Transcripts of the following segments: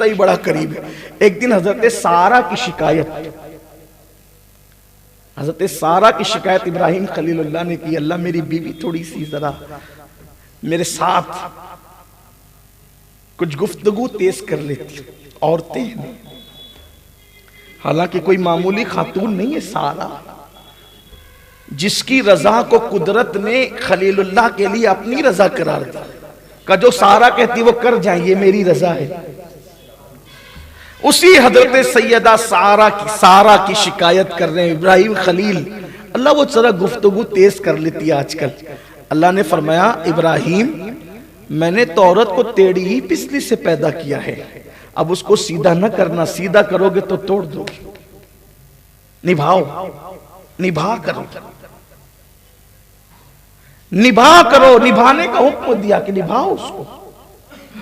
रिश्ता ही बड़ा करीब है। एक दिन हजरत सारा की शिकायत इब्राहिम खलीलुल्लाह ने की, अल्लाह मेरी बीवी थोड़ी सी जरा मेरे साथ कुछ गुफ्तगू तेज कर लेती। औरतें हैं, हालांकि कोई मामूली खातून नहीं है, सारा जिसकी रजा को कुदरत ने खलीलुल्लाह के लिए अपनी रजा करार दी, का जो सारा कहती वो कर जाए, ये मेरी रजा है। उसी हजरत सैयदा सारा की शिकायत कर रहे हैं इब्राहिम खलील। अल्लाह वो जरा गुफ्तगू तेज कर लेती है आजकल। अल्लाह ने फरमाया, इब्राहिम मैंने तो औरत को टेढ़ी ही पिछली से पैदा किया है, अब उसको सीधा न करना, सीधा करोगे तो तोड़ दोगे। निभा करो, निभाने का हुक्म दिया कि निभाओ उसको।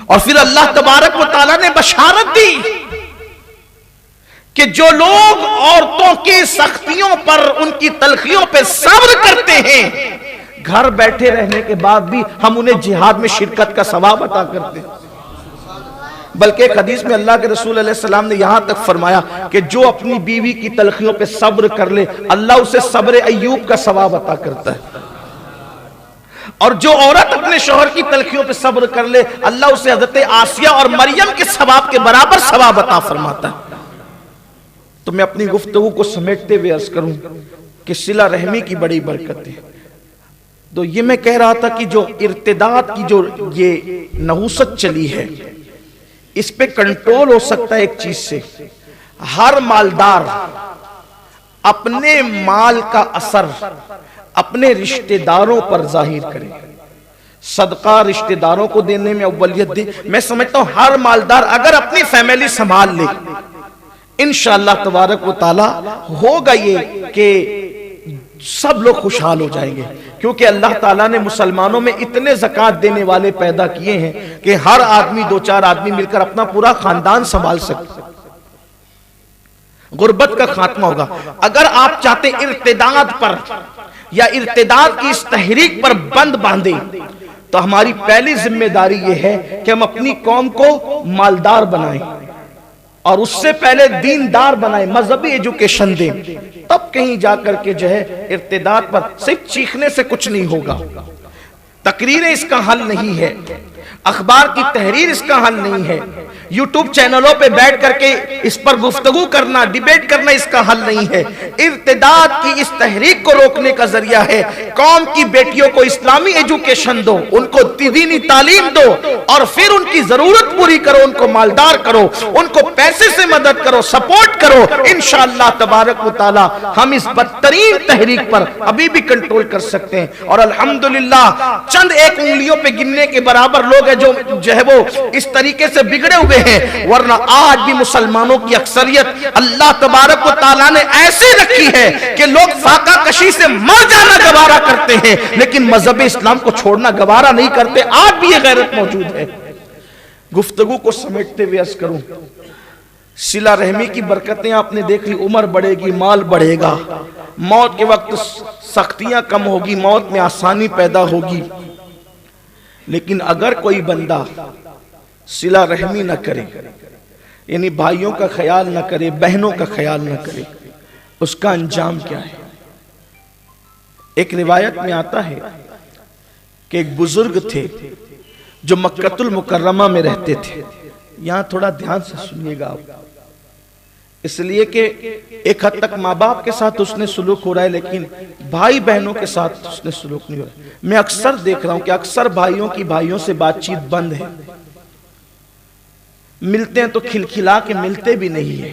और फिर अल्लाह तबारक व तआला ने बशारत दी कि जो लोग औरतों की सख्तियों पर, उनकी तलखियों पर सब्र करते हैं, घर बैठे रहने के बाद भी हम उन्हें जिहाद में शिरकत का सवाब अता करते हैं। बल्कि एक हदीस में अल्लाह के रसूल अलैहि सलाम ने यहां तक फरमाया कि जो अपनी बीवी की तलखियों पे सब्र कर ले, अल्लाह उसे सब्र अय्यूब का सवाब अता करता है। और जो औरत अपने शौहर की तलखियों पे सब्र कर ले, अल्लाह उसे हजरत आसिया और मरियम के सवाब के बराबर सवाब अता फरमाता है। तो मैं अपनी गुफ्तगू को समेटते हुए अर्ज करूं कि सिला रहमी की बड़ी बरकत है। तो ये मैं कह रहा था कि जो इर्तिदाद की जो ये नहुसत चली है, इस पे कंट्रोल हो सकता है एक चीज से। हर मालदार अपने माल का असर अपने रिश्तेदारों पर जाहिर करे, सदका रिश्तेदारों को देने में अव्वलियत दे। मैं समझता हूं हर मालदार अगर अपनी फैमिली संभाल ले, इंशाअल्लाह तबारक व तआला होगा ये कि सब लोग खुशहाल हो जाएंगे। क्योंकि अल्लाह ताला ने मुसलमानों में इतने ज़कात देने वाले पैदा किए हैं कि हर आदमी, 2-4 आदमी मिलकर अपना पूरा खानदान संभाल सकते। गुर्बत का खात्मा होगा। अगर आप चाहते इर्तिदाद पर या इर्तिदाद की इस तहरीक पर बंद बांधे, तो हमारी पहली जिम्मेदारी यह है कि हम अपनी कौम को मालदार बनाएं और उससे पहले दीनदार बनाएं, मजहबी एजुकेशन दें, तब कहीं जाकर के जो है इर्तिदाद पर सिर्फ चीखने से कुछ नहीं होगा। तकरीरें इसका हल नहीं है, अखबार की तहरीर इसका हल नहीं है, यूट्यूब चैनलों पे बैठ करके इस पर गुफ्तगू करना, डिबेट करना इसका हल नहीं है। इर्तिदाद की इस तहरीक को रोकने का जरिया है कौम की बेटियों को इस्लामी एजुकेशन दो, उनको दीनी तालीम दो और फिर उनकी जरूरत पूरी करो, उनको मालदार करो, उनको पैसे से मदद करो, सपोर्ट करो। इंशाअल्लाह तबारक व तआला हम इस बदतरीन तहरीक पर अभी भी कंट्रोल कर सकते हैं। और अल्हम्दुलिल्लाह चंद एक उंगलियों पे गिनने के बराबर लोग हैं जो है वो इस तरीके से बिगड़े हुए हैं, वरना आज भी मुसलमानों की अक्सरियत अल्लाह तबारक व तआला ने ऐसे रखी है कि लोग फाका कशी से मर जाना गवारा करते हैं, लेकिन मजहब इस्लाम को छोड़ना गवारा नहीं करते। आज भी ये गैरत मौजूद है। गुफ्तगू को समेटते हुए अर्ज करूं, सिला रहमी की बरकतें आपने देख ली, उम्र बढ़ेगी, माल बढ़ेगा, मौत के वक्त सख्तियां कम होगी, मौत में आसानी पैदा होगी। लेकिन अगर कोई बंदा सिला रहमी न करे, यानी भाइयों का ख्याल न करे, बहनों का ख्याल न करे, उसका अंजाम क्या है? एक रिवायत में आता है कि एक बुजुर्ग थे जो मक्कतुल मुकर्रमा में रहते थे। यहां थोड़ा ध्यान से सुनिएगा आप, इसलिए कि एक हद तक माँ बाप के साथ उसने सुलूक हो रहा है, लेकिन भाई बहनों के साथ उसने सुलूक नहीं हो रहा है। मैं अक्सर देख रहा हूं कि अक्सर भाइयों की भाइयों से बातचीत बंद है, मिलते हैं तो खिलखिला के मिलते भी नहीं है।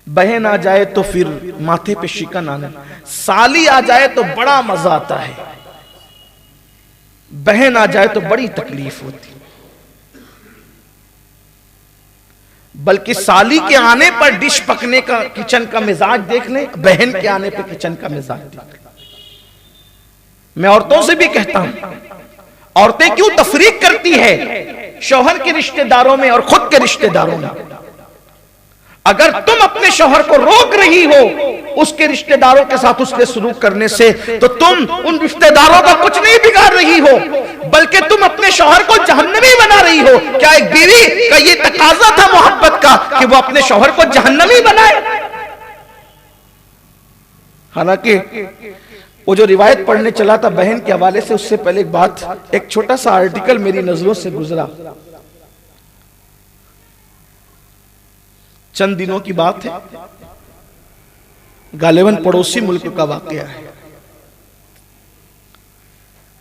बहन आ जाए तो फिर माथे पे शिकन आना, साली आ जाए तो बड़ा मजा आता है, बहन आ जाए तो बड़ी तकलीफ होती। बल्कि साली के आने पर डिश पकने का, किचन का मिजाज देख लें, बहन के आने पर किचन का मिजाज देख लें। मैं औरतों से भी कहता हूं, औरतें क्यों तफरीक करती है शौहर के रिश्तेदारों में और खुद के रिश्तेदारों में? अगर तुम अपने शौहर को रोक रही हो उसके रिश्तेदारों के साथ उसके सलूक करने से, तो तुम उन रिश्तेदारों का कुछ नहीं बिगाड़ रही हो, बल्कि तुम अपने शौहर को जहन्नमी बना रही हो। क्या एक बीवी का ये तकाजा था मोहब्बत का कि वो अपने शौहर को जहन्नमी बनाए? हालांकि वो जो रिवायत पढ़ने चला था बहन के हवाले से, उससे पहले एक बात, एक छोटा सा आर्टिकल मेरी नजरों से गुजरा। चंद दिनों की बात है, गालिबन पड़ोसी मुल्क का वाकया है।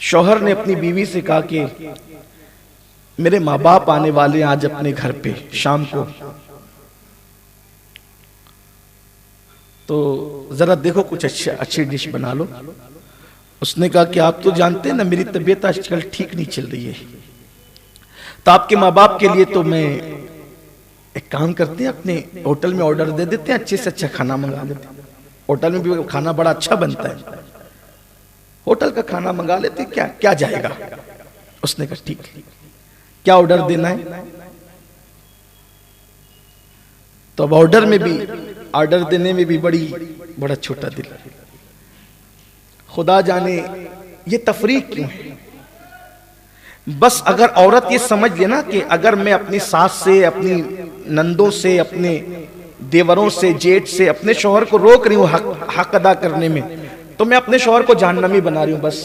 शौहर ने अपनी बीवी से कहा कि मेरे माँ बाप आने वाले आज अपने घर पे शाम को, तो जरा देखो कुछ अच्छी डिश बना लो। उसने कहा कि आप तो जानते हैं ना मेरी तबीयत आजकल ठीक नहीं चल रही है, तो आपके माँ बाप के लिए तो मैं एक काम करते हैं, अपने होटल में ऑर्डर दे देते हैं, अच्छे से अच्छा खाना मंगा लेते हैं। होटल में भी खाना बड़ा अच्छा बनता है, होटल का खाना मंगा लेते हैं, क्या क्या जाएगा। उसने कहा ठीक है, क्या ऑर्डर देना है? तो अब ऑर्डर देने में भी बड़ा छोटा दिल। खुदा जाने ये तफरीक क्यों है। बस अगर औरत ये समझ ले ना कि अगर मैं अपनी सास से, अपनी नंदों से, अपने देवरों से, जेठ से अपने शौहर को रोक रही हूँ हक अदा करने में, तो मैं अपने शौहर को जहन्नमी बना रही हूं बस।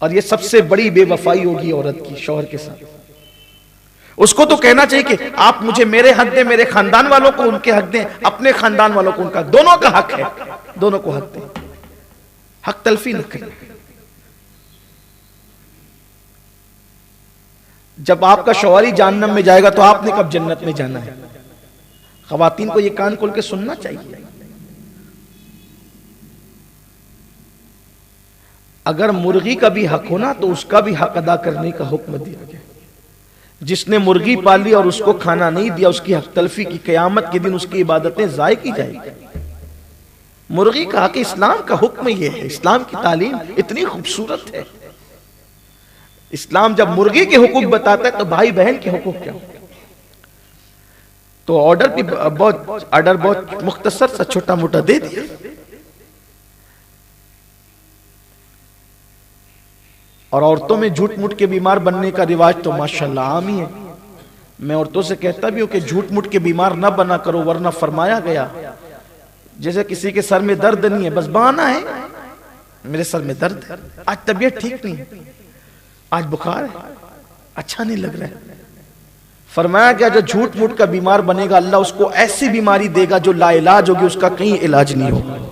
और ये सबसे बड़ी बेवफाई होगी औरत की शौहर के साथ। उसको तो कहना चाहिए कि आप मुझे मेरे हक दें, मेरे खानदान वालों को उनके हक दें, अपने खानदान वालों को उनका, दोनों का हक है, दोनों को हक दें, हक तलफी न करें। जब आपका शौहर ही जहन्नम में जाएगा तो आपने कब जन्नत में जाना है? खवातीन को ये कान खोल के सुनना चाहिए। अगर मुर्गी का भी हक होना तो उसका भी हक अदा करने का हुक्म दिया गया। जिसने मुर्गी पाली और उसको खाना नहीं दिया, उसकी हक तलफी की, क़यामत के दिन उसकी इबादतें ज़ाय की जाएगी। मुर्गी का हक, इस्लाम का हुक्म यह है। इस्लाम की तालीम इतनी खूबसूरत है। इस्लाम जब मुर्गी के हुकूक बताता है तो भाई बहन के हुकूक क्या? तो ऑर्डर बहुत मुख्तसर सा छोटा मोटा दे दिया। और औरतों में झूठ मूठ के बीमार बनने का रिवाज तो माशाल्लाह आम ही है। मैं औरतों से कहता भी हूं कि झूठ मूठ के बीमार ना बना करो, वरना फरमाया गया जैसे किसी के सर में दर्द नहीं है, बस बहाना है, मेरे सर में दर्द है, आज तबीयत ठीक नहीं है, आज बुखार है, अच्छा नहीं लग रहा है। फरमाया गया जो झूठ मूठ का बीमार बनेगा अल्लाह उसको ऐसी बीमारी देगा जो लाइलाज होगी, उसका कहीं इलाज नहीं होगा।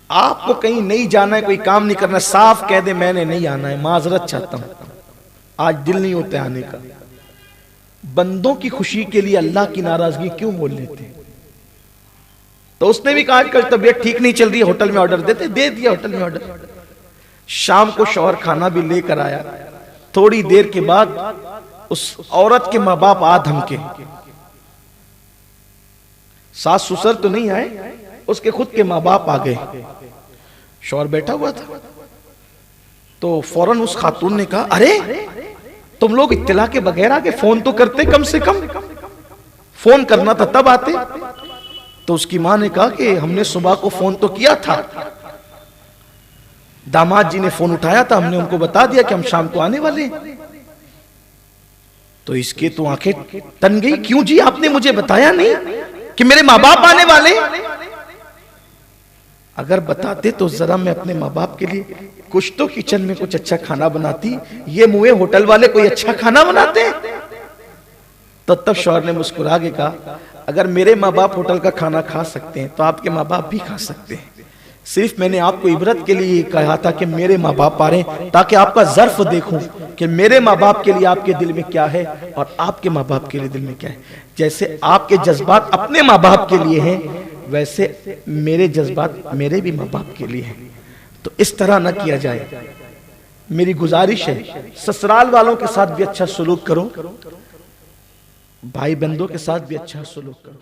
आपको कहीं नहीं जाना है, कोई काम नहीं करना, साफ कह दे मैंने नहीं आना है, माजरत चाहता हूं, आज दिल नहीं होता आने का। बंदों की खुशी के लिए अल्लाह की नाराजगी क्यों बोल लेते हैं? तो उसने भी कहा कल तबीयत ठीक नहीं चल रही है, होटल में ऑर्डर देते, दे दिया होटल में ऑर्डर। शाम को शौहर खाना भी लेकर आया। थोड़ी देर के बाद उस औरत के माँ बाप आ धमके, सास ससुर तो नहीं आए, उसके खुद के माँ बाप आ गए। शौहर बैठा हुआ था तो फौरन उस खातून ने कहा, अरे तुम लोग इत्तला के बगैर आगे, फोन तो करते, कम से कम फोन करना था तब आते। तो उसकी मां ने कहा कि हमने सुबह को फोन तो किया था, दामाद जी ने फोन उठाया था, हमने उनको बता दिया कि हम शाम को आने वाले हैं। तो इसके तो आंखें तन गई, क्यों जी आपने मुझे बताया नहीं कि मेरे माँ बाप आने वाले? अगर बताते तो जरा मैं अपने माँ बाप के लिए कुछ तो किचन में कुछ अच्छा खाना बनाती। ये मुए होटल वाले कोई अच्छा खाना बनाते हैं? तो तब शौहर ने मुस्कुरा के कहा, अगर मेरे माँ बाप होटल का खाना खा सकते हैं तो आपके माँ बाप भी खा सकते हैं। सिर्फ मैंने आपको इबरत के लिए कहा था कि मेरे माँ बाप आ रहे हैं, ताकि आपका ज़र्फ देखूं कि मेरे माँ बाप के लिए आपके दिल में क्या है और आपके माँ बाप के लिए दिल में क्या है। जैसे आपके जज्बात अपने माँ बाप के लिए हैं, वैसे मेरे जज्बात मेरे भी माँ बाप के लिए हैं। तो इस तरह ना किया जाए। मेरी गुजारिश है, ससुराल वालों के साथ भी अच्छा सलूक करो, भाई बंदों के साथ भी अच्छा सलूक करो।